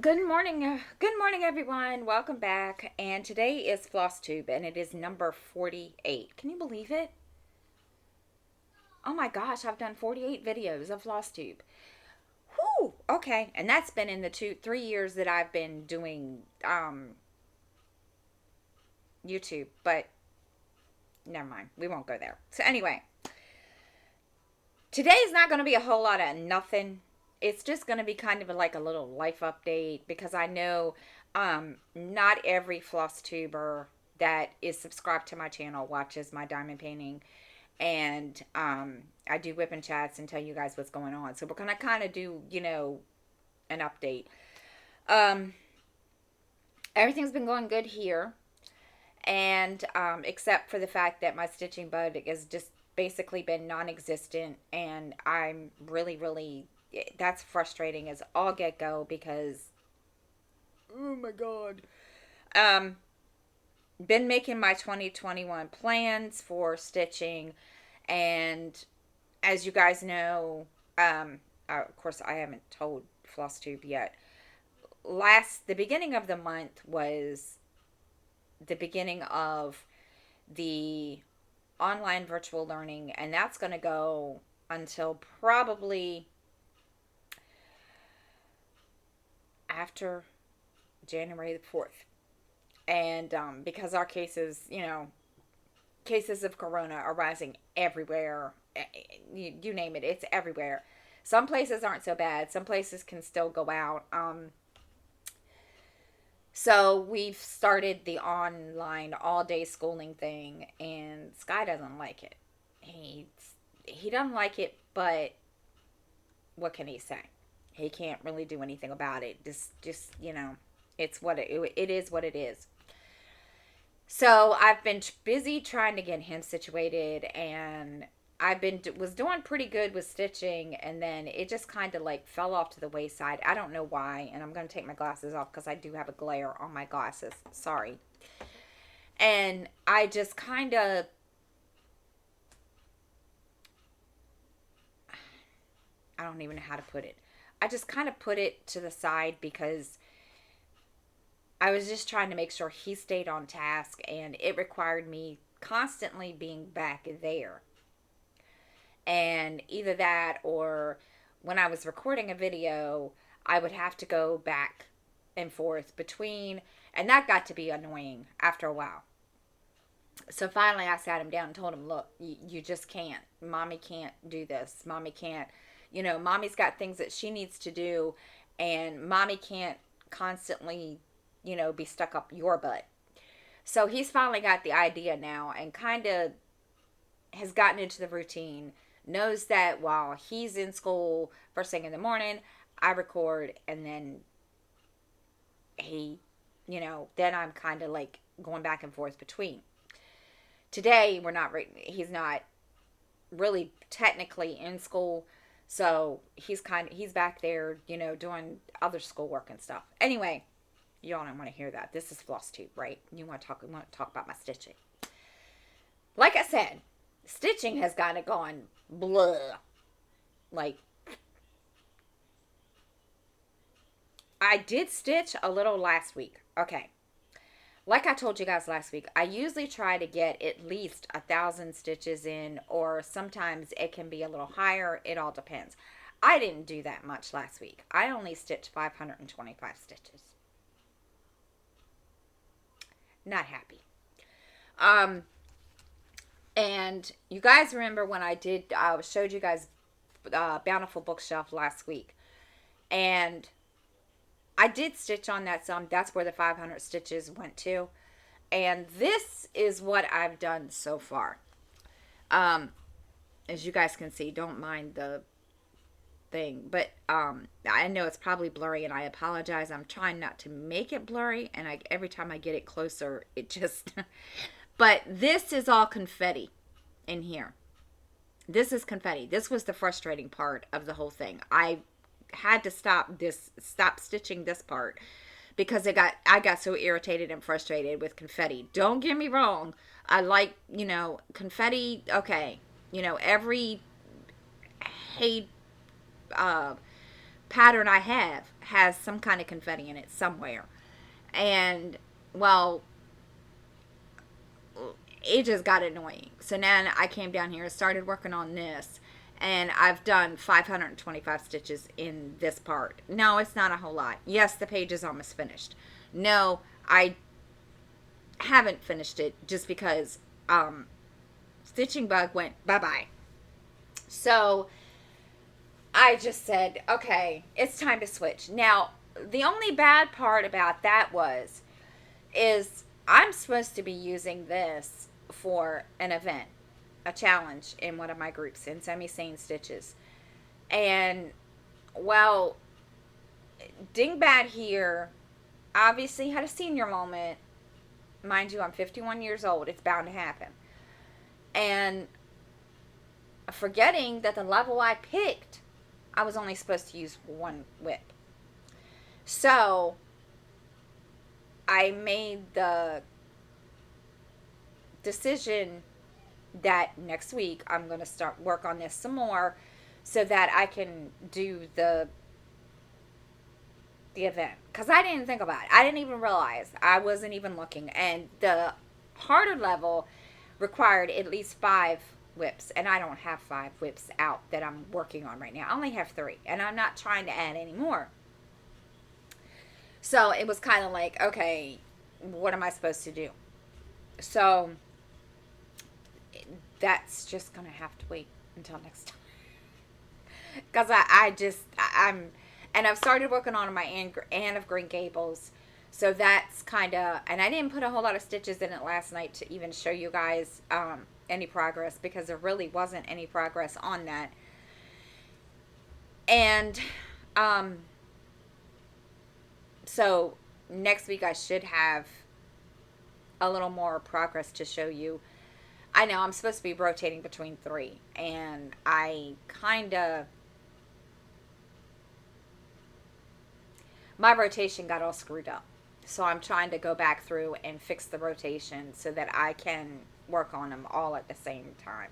Good morning, everyone. Welcome back. And today is Flosstube, and it is number 48. Can you believe it? Oh my gosh, I've done 48 videos of Flosstube. Whew. Okay, and that's been in the 3 years that I've been doing YouTube. But never mind, we won't go there. So anyway, today is not going to be a whole lot of nothing. It's just going to be kind of like a little life update because I know not every floss tuber that is subscribed to my channel watches my diamond painting, and I do whip and chats and tell you guys what's going on. So we're going to kind of do, an update. Um, Everything's been going good here, and except for the fact that my stitching bug has just basically been non-existent, and I'm really that's frustrating as all get go because oh my god. um been making my 2021 plans for stitching, and as you guys know, of course I haven't told Flosstube yet. The beginning of the month was the beginning of the online virtual learning, and that's going to go until probably after January the 4th. And because our cases, cases of corona are rising everywhere, you name it, it's everywhere. Some places aren't so bad, some places can still go out. So we've started the online all day schooling thing, and Sky doesn't like it. He doesn't like it, but what can he say? He can't really do anything about it. Just it's it is what it is. So I've been busy trying to get him situated, and I've been was doing pretty good with stitching, and then it just kind of like fell off to the wayside. I don't know why, and I'm going to take my glasses off because I do have a glare on my glasses. Sorry. And I just kind of I don't even know how to put it. I just kind of put it to the side because I was just trying to make sure he stayed on task, and it required me constantly being back there. And either that, or when I was recording a video, I would have to go back and forth between, and that got to be annoying after a while. So finally I sat him down and told him, look, you just can't. Mommy can't do this. Mommy can't, mommy's got things that she needs to do, and mommy can't constantly, be stuck up your butt. So he's finally got the idea now and kind of has gotten into the routine, knows that while he's in school first thing in the morning, I record, and then he, then I'm kind of like going back and forth between. Today, he's not really technically in school, so he's back there, doing other schoolwork and stuff. Anyway, y'all don't want to hear that. This is Flosstube, right? You want to talk about my stitching. Like I said, stitching has kind of gone blah. Like, I did stitch a little last week. Okay. Like I told you guys last week, I usually try to get at least 1,000 stitches in, or sometimes it can be a little higher. It all depends. I didn't do that much last week. I only stitched 525 stitches. Not happy. Um, and you guys remember when I showed you guys Bountiful Bookshelf last week, and I did stitch on that some. That's where the 500 stitches went to. And this is what I've done so far. As you guys can see, don't mind the thing. But I know it's probably blurry, and I apologize. I'm trying not to make it blurry. And every time I get it closer, it just... But this is all confetti in here. This is confetti. This was the frustrating part of the whole thing. I had to stop stitching this part because I got so irritated and frustrated with confetti. Don't get me wrong, I like, confetti. Okay, every hay pattern I have has some kind of confetti in it somewhere. And, well, it just got annoying. So now I came down here and started working on this. And I've done 525 stitches in this part. No, it's not a whole lot. Yes, the page is almost finished. No, I haven't finished it just because stitching bug went bye-bye. So I just said, okay, it's time to switch. Now, the only bad part about that is I'm supposed to be using this for an event, a challenge in one of my groups in Semi-Sane Stitches. And, well, Dingbat here obviously had a senior moment. Mind you, I'm 51 years old. It's bound to happen. And forgetting that the level I picked, I was only supposed to use one whip. So I made the decision that next week I'm going to start work on this some more so that I can do the event, because I didn't think about it. I didn't even realize. I wasn't even looking. And the harder level required at least 5 whips, and I don't have 5 whips out that I'm working on right now. I only have 3, and I'm not trying to add any more. So it was kind of like, okay, what am I supposed to do? So that's just gonna have to wait until next time, because I'm and I've started working on my Anne of Green Gables. So that's kind of, and I didn't put a whole lot of stitches in it last night to even show you guys any progress, because there really wasn't any progress on that. And so next week I should have a little more progress to show you. I know I'm supposed to be rotating between 3, and I kind of, my rotation got all screwed up. So I'm trying to go back through and fix the rotation so that I can work on them all at the same time.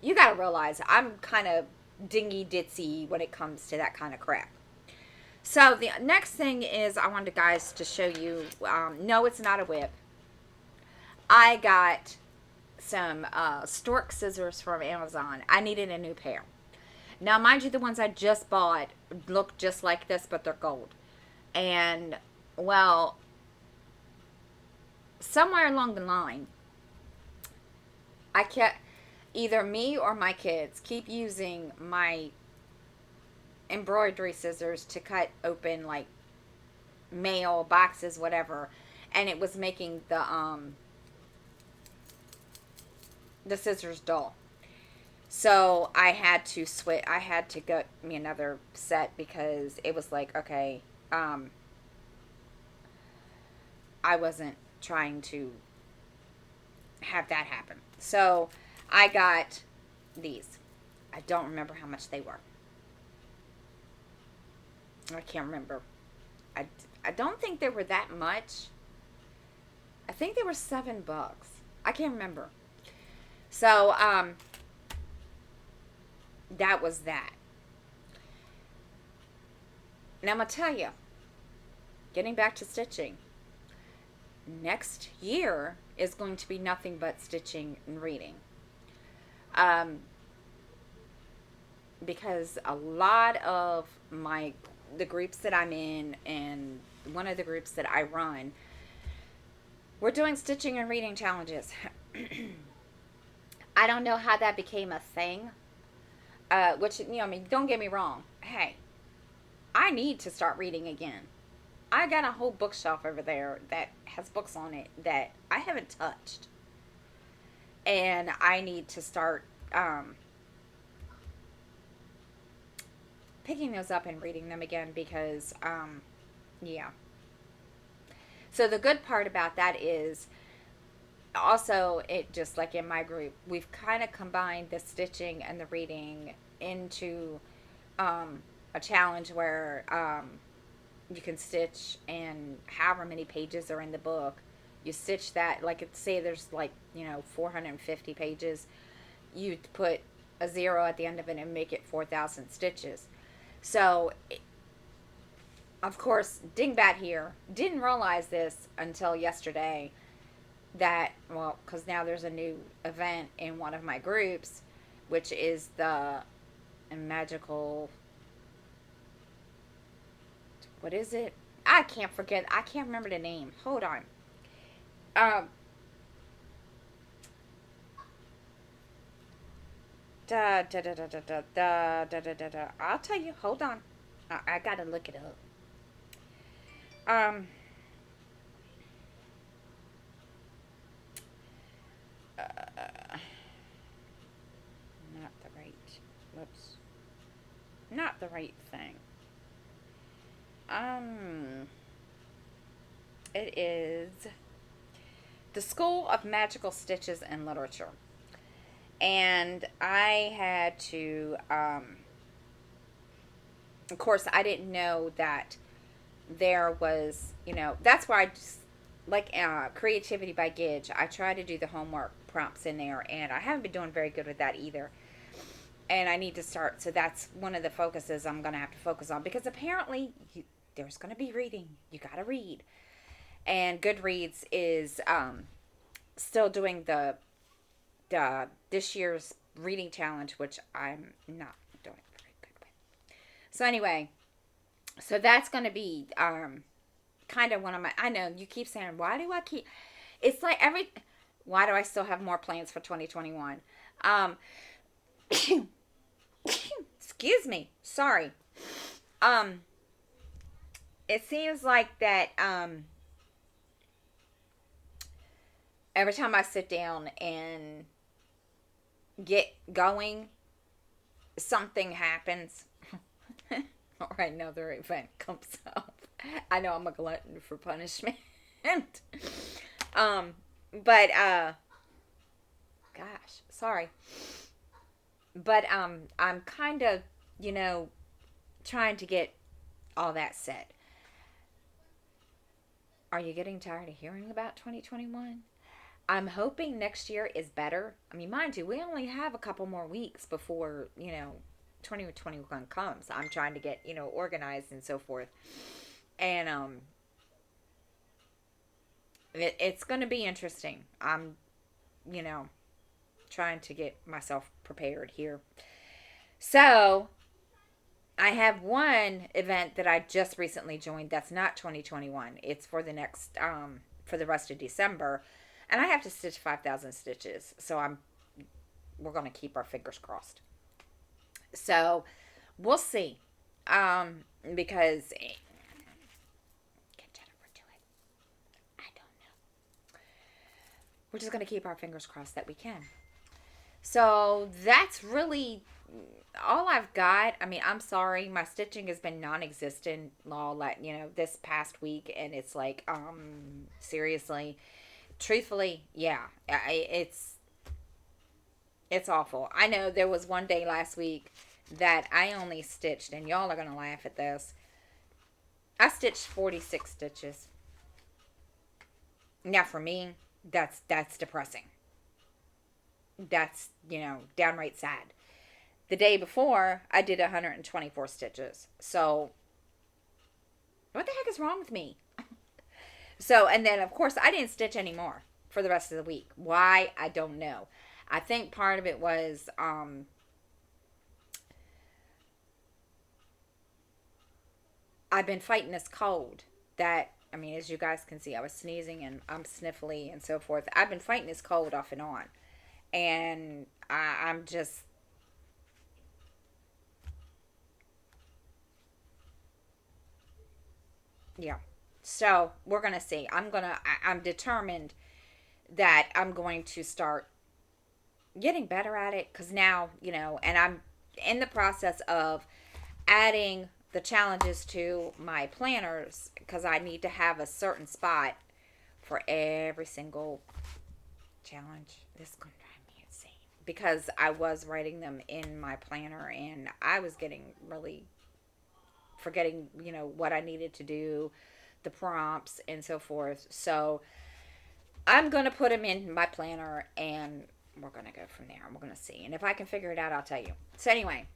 You got to realize I'm kind of dingy ditzy when it comes to that kind of crap. So the next thing is I wanted guys to show you, no, it's not a whip. I got some stork scissors from Amazon. I needed a new pair. Now, mind you, the ones I just bought look just like this, but they're gold. And, well, somewhere along the line, I kept, either me or my kids keep using my embroidery scissors to cut open, like, mail, boxes, whatever. And it was making the scissors dull. So I had to switch. I had to get me another set, because it was like, okay, I wasn't trying to have that happen. So I got these. I don't remember how much they were. I can't remember. I don't think they were that much. I think they were $7. I can't remember. So, that was that. Now, I'm going to tell you, getting back to stitching, next year is going to be nothing but stitching and reading. Because a lot of the groups that I'm in, and one of the groups that I run, we're doing stitching and reading challenges. I don't know how that became a thing. Which, I mean, don't get me wrong. Hey, I need to start reading again. I got a whole bookshelf over there that has books on it that I haven't touched. And I need to start picking those up and reading them again, because, yeah. So the good part about that is, also, it just like in my group, we've kind of combined the stitching and the reading into a challenge where you can stitch, and however many pages are in the book, you stitch that. Like, say there's 450 pages, you put a 0 at the end of it and make it 4,000 stitches. So, of course, Dingbat here didn't realize this until yesterday that, well, because now there's a new event in one of my groups, which is the magical, what is it? I can't remember the name. Hold on. Um, I'll tell you. Hold on. I gotta look it up. Um, uh, not the right. Whoops. Not the right thing. Um, it is the School of Magical Stitches and Literature. And I had to, of course, I didn't know that there was, that's why I just, like Creativity by Gidge, I try to do the homework prompts in there, and I haven't been doing very good with that either. And I need to start, so that's one of the focuses I'm going to have to focus on, because apparently there's going to be reading. You got to read. And Goodreads is still doing the this year's reading challenge, which I'm not doing very good with. So anyway, so that's going to be kind of one of my. I know you keep saying, why do I keep? It's like Why do I still have more plans for 2021? Excuse me. Sorry. Um, it seems like that. Every time I sit down and get going, something happens or another event comes up. I know I'm a glutton for punishment. um but gosh, sorry. But I'm kind of, trying to get all that set. Are you getting tired of hearing about 2021? I'm hoping next year is better. I mean, mind you, we only have a couple more weeks before, 2021 comes. I'm trying to get, organized and so forth. And it's going to be interesting. I'm, you know, trying to get myself prepared here. So, I have one event that I just recently joined that's not 2021. It's for the next for the rest of December, and I have to stitch 5,000 stitches. So we're going to keep our fingers crossed. So, we'll see. Because get Jennifer to it. I don't know. We're just going to keep our fingers crossed that we can. So, that's really all I've got. I mean, I'm sorry, my stitching has been non-existent all that, this past week, and it's like, seriously, truthfully, yeah, it's awful. I know there was one day last week that I only stitched, and y'all are gonna laugh at this. I stitched 46 stitches. Now for me, that's depressing. That's, downright sad. The day before, I did 124 stitches. So, what the heck is wrong with me? So, and then, of course, I didn't stitch anymore for the rest of the week. Why? I don't know. I think part of it was, I've been fighting this cold that, I mean, as you guys can see, I was sneezing and I'm sniffly and so forth. I've been fighting this cold off and on. And I'm just, yeah. So we're gonna see. I'm determined that I'm going to start getting better at it, because now, and I'm in the process of adding the challenges to my planners, because I need to have a certain spot for every single challenge. This is going to drive me insane, because I was writing them in my planner and I was getting really forgetting, what I needed to do, the prompts and so forth. So I'm going to put them in my planner and we're going to go from there. We're going to see. And if I can figure it out, I'll tell you. So anyway,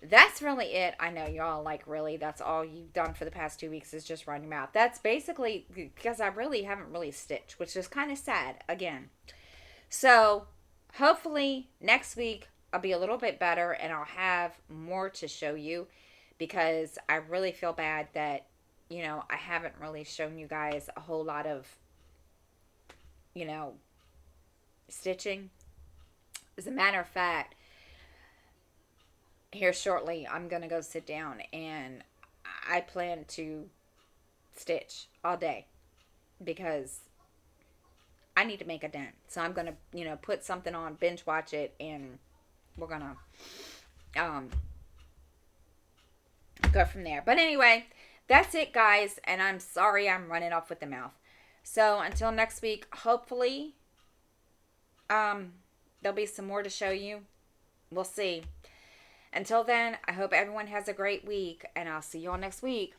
that's really it. I know y'all like, really, that's all you've done for the past 2 weeks is just run your mouth. That's basically because I really haven't really stitched, which is kind of sad again. So hopefully next week I'll be a little bit better and I'll have more to show you, because I really feel bad that, I haven't really shown you guys a whole lot of, you know, stitching. As a matter of fact, here shortly I'm going to go sit down and I plan to stitch all day because I need to make a dent. So I'm going to, put something on, binge watch it, and we're going to go from there. But anyway, that's it, guys. And I'm sorry I'm running off with the mouth. So until next week, hopefully there'll be some more to show you. We'll see. Until then, I hope everyone has a great week, and I'll see you all next week.